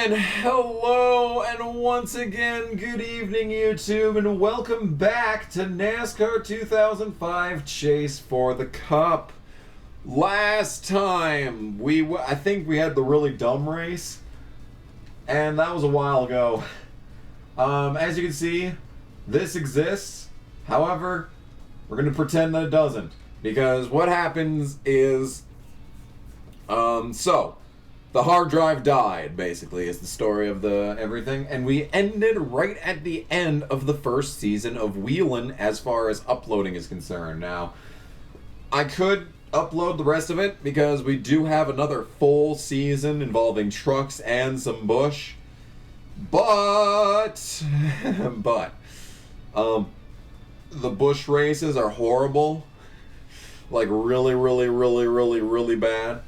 And hello, and once again, good evening, YouTube, and welcome back to NASCAR 2005 Chase for the Cup. Last time, I think we had the really dumb race, and that was a while ago. As you can see, this exists. However, we're going to pretend that it doesn't, because what happens is, the hard drive died, basically, is the story of the everything. And we ended right at the end of the first season of Wheelin' as far as uploading is concerned. Now, I could upload the rest of it because we do have another full season involving trucks and some bush. But the bush races are horrible. Like, really bad.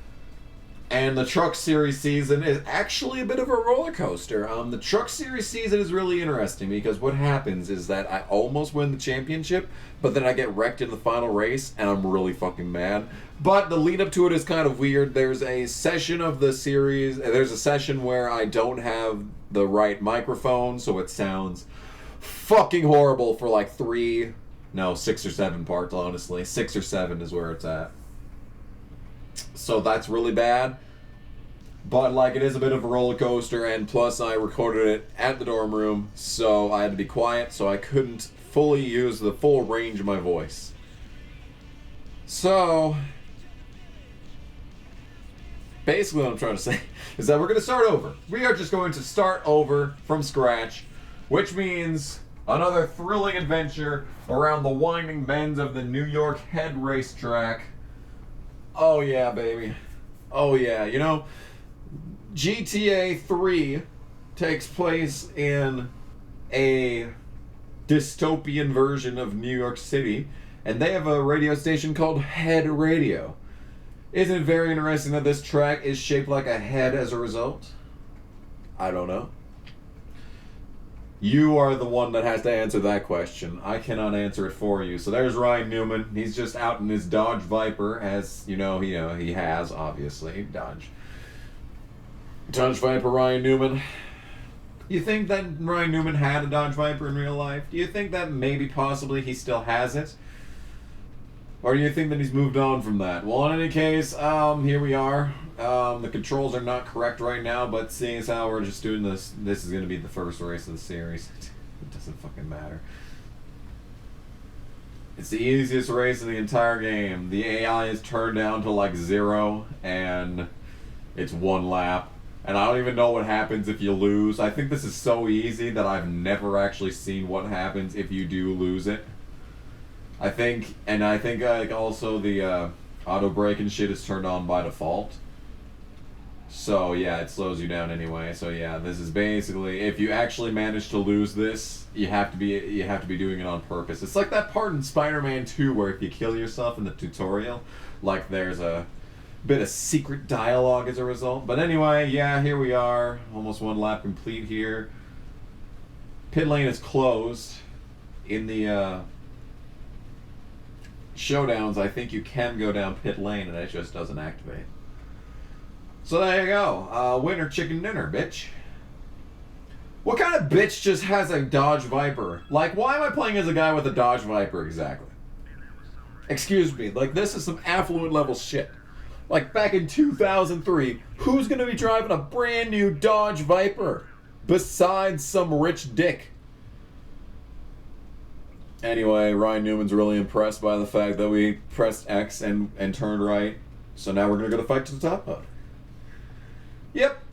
And the Truck Series season is actually a bit of a roller coaster. The Truck Series season is really interesting because what happens is that I almost win the championship, but then I get wrecked in the final race, and I'm really fucking mad. But the lead up to it is kind of weird. There's a session of the series, there's a session where I don't have the right microphone, so it sounds fucking horrible for like 6 or 7 parts, honestly. 6 or 7 is where it's at. So that's really bad. But like, it is a bit of a roller coaster, and plus I recorded it at the dorm room, so I had to be quiet, so I couldn't fully use the full range of my voice. So basically what I'm trying to say is that we're going to start over. We are just going to start over from scratch, which means another thrilling adventure around the winding bends of the New York Head Racetrack. Oh yeah, baby. Oh yeah. You know, GTA 3 takes place in a dystopian version of New York City, and they have a radio station called Head Radio. Isn't it very interesting that this track is shaped like a head as a result? I don't know. You are the one that has to answer that question. I cannot answer it for you. So there's Ryan Newman. He's just out in his Dodge Viper, as he has, obviously, Dodge Viper, Ryan Newman. You think that Ryan Newman had a Dodge Viper in real life? Do you think that maybe possibly he still has it? Or do you think that he's moved on from that? Well, in any case, here we are. The controls are not correct right now, but seeing as how we're just doing this is going to be the first race of the series. It doesn't fucking matter. It's the easiest race in the entire game. The AI is turned down to like 0, and it's 1 lap. And I don't even know what happens if you lose. I think this is so easy that I've never actually seen what happens if you do lose it. I think also the auto brake and shit is turned on by default. So yeah, it slows you down anyway. So yeah, this is basically, if you actually manage to lose this, you have to be doing it on purpose. It's like that part in Spider-Man 2 where if you kill yourself in the tutorial, like there's a bit of secret dialogue as a result. But anyway, yeah, here we are, almost 1 lap complete here. Pit lane is closed. In the showdowns, I think you can go down pit lane and it just doesn't activate. So there you go. Winner chicken dinner, bitch. What kind of bitch just has a Dodge Viper? Like, why am I playing as a guy with a Dodge Viper exactly? Excuse me, like, this is some affluent level shit. Like, back in 2003, who's gonna be driving a brand new Dodge Viper besides some rich dick? Anyway, Ryan Newman's really impressed by the fact that we pressed X and turned right. So now we're gonna go to fight to the top mode. Yep.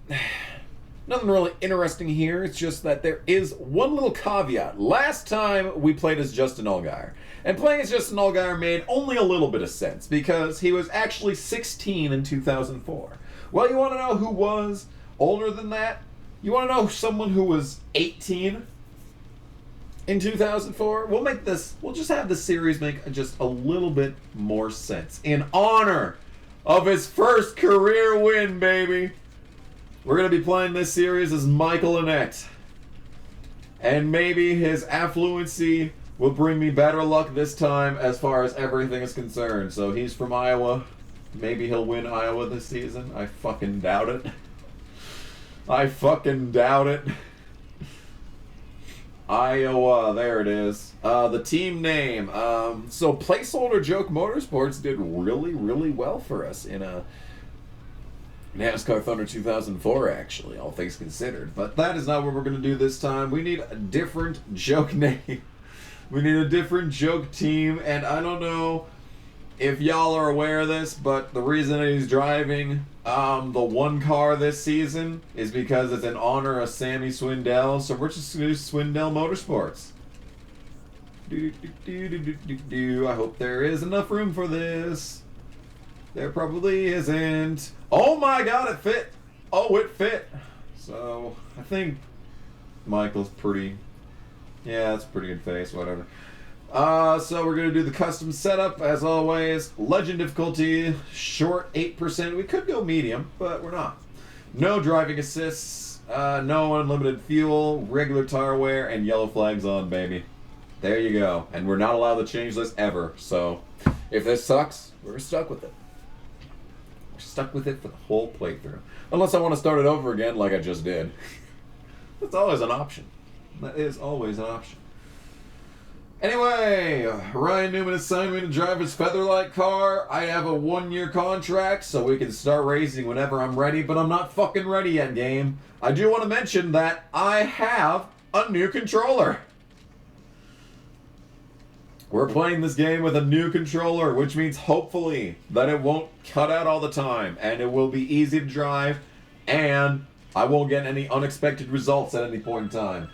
Nothing really interesting here. It's just that there is one little caveat. Last time we played as Justin Allgaier. And playing as Justin Allgaier made only a little bit of sense because he was actually 16 in 2004. Well, you want to know who was older than that? You want to know someone who was 18 in 2004? We'll just have the series make just a little bit more sense. In honor of his first career win, baby. We're going to be playing this series as Michael Annette. And maybe his affluency will bring me better luck this time as far as everything is concerned. So he's from Iowa. Maybe he'll win Iowa this season. I fucking doubt it. I fucking doubt it. Iowa, there it is. The team name. So Placeholder Joke Motorsports did really, really well for us in a NASCAR Thunder 2004, actually, all things considered. But that is not what we're going to do this time. We need a different joke name. We need a different joke team, and I don't know if y'all are aware of this, but the reason that he's driving the one car this season is because it's in honor of Sammy Swindell, so we're just going to do Swindell Motorsports. I hope there is enough room for this. There probably isn't. Oh my god, it fit! Oh, it fit! So, I think Michael's pretty... Yeah, that's a pretty good face, whatever. So we're going to do the custom setup, as always. Legend difficulty, short 8%. We could go medium, but we're not. No driving assists, no unlimited fuel, regular tire wear, and yellow flags on, baby. There you go. And we're not allowed to change this ever, so if this sucks, we're stuck with it. We're stuck with it for the whole playthrough. Unless I want to start it over again like I just did. That's always an option. That is always an option. Anyway, Ryan Newman assigned me to drive his Featherlight car. I have a 1-year contract, so we can start racing whenever I'm ready, but I'm not fucking ready yet, game. I do want to mention that I have a new controller. We're playing this game with a new controller, which means hopefully that it won't cut out all the time, and it will be easy to drive, and I won't get any unexpected results at any point in time.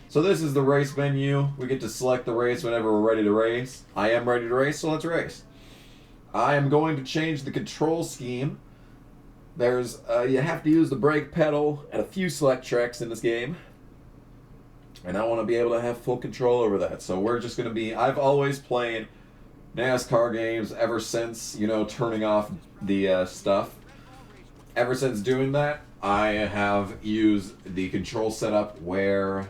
So this is the race menu. We get to select the race whenever we're ready to race. I am ready to race, so let's race. I am going to change the control scheme. There's, you have to use the brake pedal at a few select tracks in this game. And I want to be able to have full control over that. So we're just going to be, I've always played NASCAR games ever since, you know, turning off the stuff. Ever since doing that, I have used the control setup where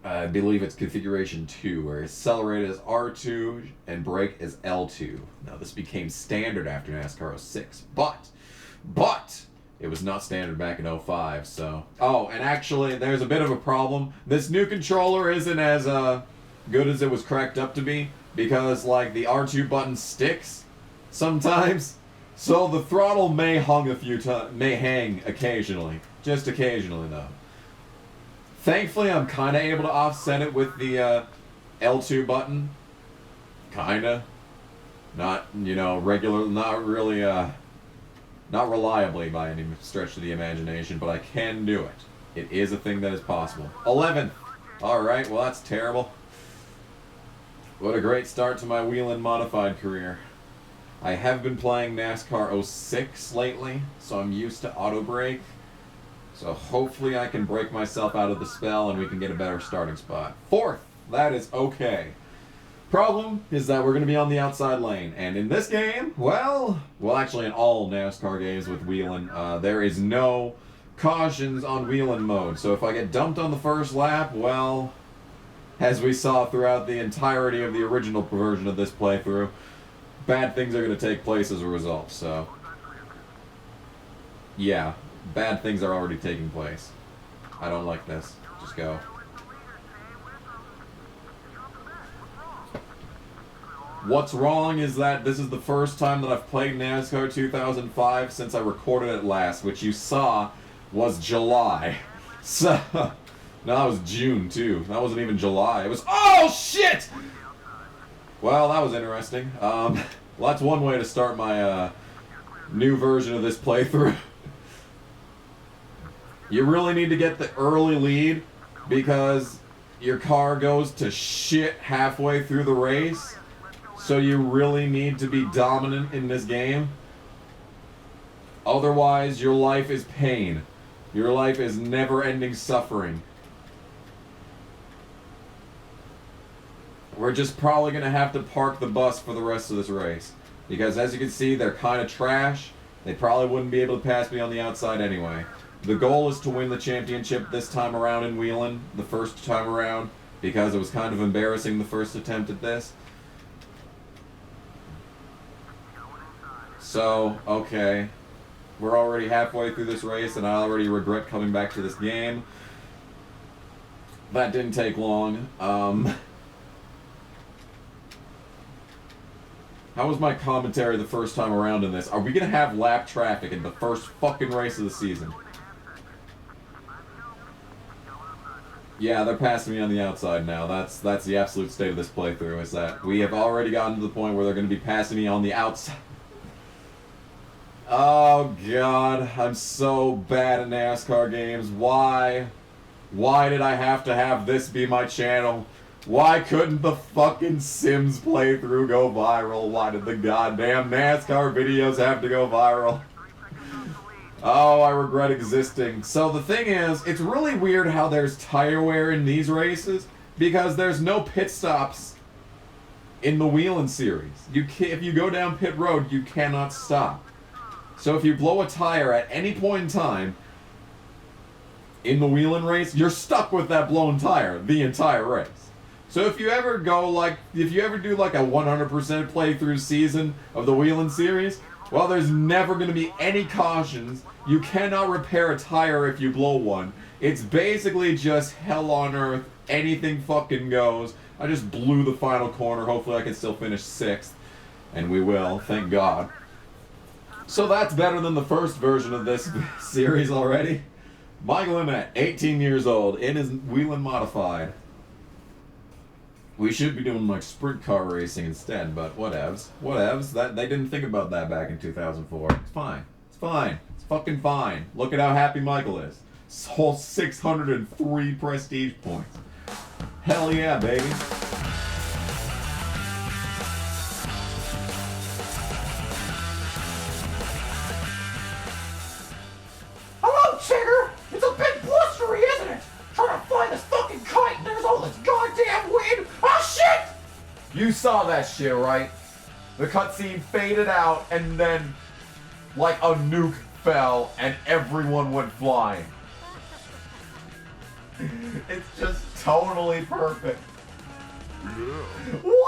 I believe it's configuration 2, where accelerate is R2 and brake is L2. Now this became standard after NASCAR 06, but it was not standard back in 05, so... Oh, and actually, there's a bit of a problem. This new controller isn't as good as it was cracked up to be, because, like, the R2 button sticks sometimes, so the throttle may hang occasionally. Just occasionally, though. Thankfully, I'm kind of able to offset it with the L2 button. Kinda. Not, you know, not really, not reliably by any stretch of the imagination, but I can do it. It is a thing that is possible. 11th! Alright, well that's terrible. What a great start to my Whelen Modified career. I have been playing NASCAR 06 lately, so I'm used to auto brake. So hopefully I can break myself out of the spell and we can get a better starting spot. 4th! That is okay. Problem is that we're going to be on the outside lane. And in this game, well actually in all NASCAR games with Whelen, there is no cautions on Whelen mode. So if I get dumped on the first lap, well, as we saw throughout the entirety of the original version of this playthrough, bad things are going to take place as a result. So, yeah. Bad things are already taking place. I don't like this. Just go. What's wrong is that this is the first time that I've played NASCAR 2005 since I recorded it last, which you saw was July. So, no, that was June too. That wasn't even July. It was, oh shit! Well, that was interesting. Well, that's one way to start my new version of this playthrough. You really need to get the early lead because your car goes to shit halfway through the race. So you really need to be dominant in this game. Otherwise, your life is pain. Your life is never-ending suffering. We're just probably going to have to park the bus for the rest of this race. Because as you can see, they're kind of trash. They probably wouldn't be able to pass me on the outside anyway. The goal is to win the championship this time around in Whelen, the first time around, because it was kind of embarrassing the first attempt at this. So, okay. We're already halfway through this race, and I already regret coming back to this game. That didn't take long. How was my commentary the first time around in this? Are we going to have lap traffic in the first fucking race of the season? Yeah, they're passing me on the outside now. That's the absolute state of this playthrough, is that we have already gotten to the point where they're going to be passing me on the outside. Oh, God. I'm so bad at NASCAR games. Why? Why did I have to have this be my channel? Why couldn't the fucking Sims playthrough go viral? Why did the goddamn NASCAR videos have to go viral? Oh, I regret existing. So the thing is, it's really weird how there's tire wear in these races, because there's no pit stops in the Wheelin' series. If you go down pit road, you cannot stop. So if you blow a tire at any point in time in the Wheelin' race, you're stuck with that blown tire the entire race. So if you ever do like a 100% playthrough season of the Wheelin' series, well, there's never going to be any cautions. You cannot repair a tire if you blow one. It's basically just hell on earth. Anything fucking goes. I just blew the final corner. Hopefully I can still finish 6th. And we will, thank God. So that's better than the first version of this series already. Michael Emmett, 18 years old, in his Wheelin' Modified. We should be doing like sprint car racing instead, but whatevs. Whatevs. They didn't think about that back in 2004. It's fine. It's fine. It's fucking fine. Look at how happy Michael is. Whole 603 prestige points. Hell yeah, baby. Hello, Chigger! It's a bit blustery, isn't it? Trying to fly this fucking kite and there's all this goddamn wind! Oh shit! You saw that shit, right? The cutscene faded out and then, like a nuke fell and everyone went flying. It's just totally perfect. Yeah. Woo!